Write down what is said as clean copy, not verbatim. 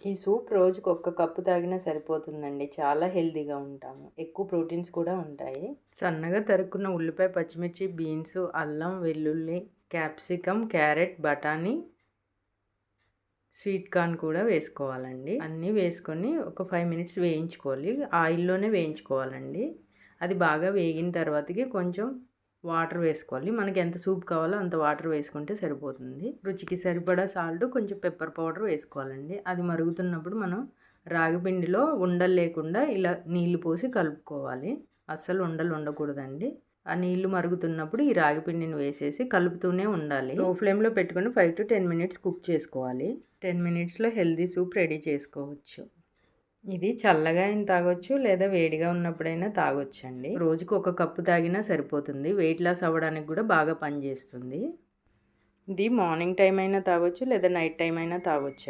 ఈ సూప్ రోజుకి ఒక్క కప్పు తాగినా సరిపోతుందండి. చాలా హెల్తీగా ఉంటాము. ఎక్కువ ప్రోటీన్స్ కూడా ఉంటాయి. సన్నగా తరుక్కున్న ఉల్లిపాయ, పచ్చిమిర్చి, బీన్స్, అల్లం, వెల్లుల్లి, క్యాప్సికమ్, క్యారెట్, బఠానీ, స్వీట్ కార్న్ కూడా వేసుకోవాలండి. అన్నీ వేసుకొని ఒక 5 మినిట్స్ వేయించుకోవాలి. ఆయిల్లోనే వేయించుకోవాలండి. అది బాగా వేగిన తర్వాతకి కొంచెం వాటర్ వేసుకోవాలి. మనకి ఎంత సూప్ కావాలో అంత వాటర్ వేసుకుంటే సరిపోతుంది. రుచికి సరిపడా సాల్ట్, కొంచెం పెప్పర్ పౌడర్ వేసుకోవాలండి. అది మరుగుతున్నప్పుడు మనం రాగి పిండిలో ఉండలు లేకుండా ఇలా నీళ్లు పోసి కలుపుకోవాలి. అస్సలు ఉండలు ఉండకూడదండి. ఆ నీళ్లు మరుగుతున్నప్పుడు ఈ రాగి పిండిని వేసేసి కలుపుతూనే ఉండాలి. లో ఫ్లేమ్లో పెట్టుకొని 5 to 10 మినిట్స్ కుక్ చేసుకోవాలి. 10 మినిట్స్లో హెల్తీ సూప్ రెడీ చేసుకోవచ్చు. ఇది చల్లగా అయినా తాగొచ్చు, లేదా వేడిగా ఉన్నప్పుడైనా తాగొచ్చండి. రోజుకు ఒక కప్పు తాగినా సరిపోతుంది. వెయిట్ లాస్ అవ్వడానికి కూడా బాగా పనిచేస్తుంది. ఇది మార్నింగ్ టైం అయినా తాగొచ్చు, లేదా నైట్ టైం అయినా తాగొచ్చు.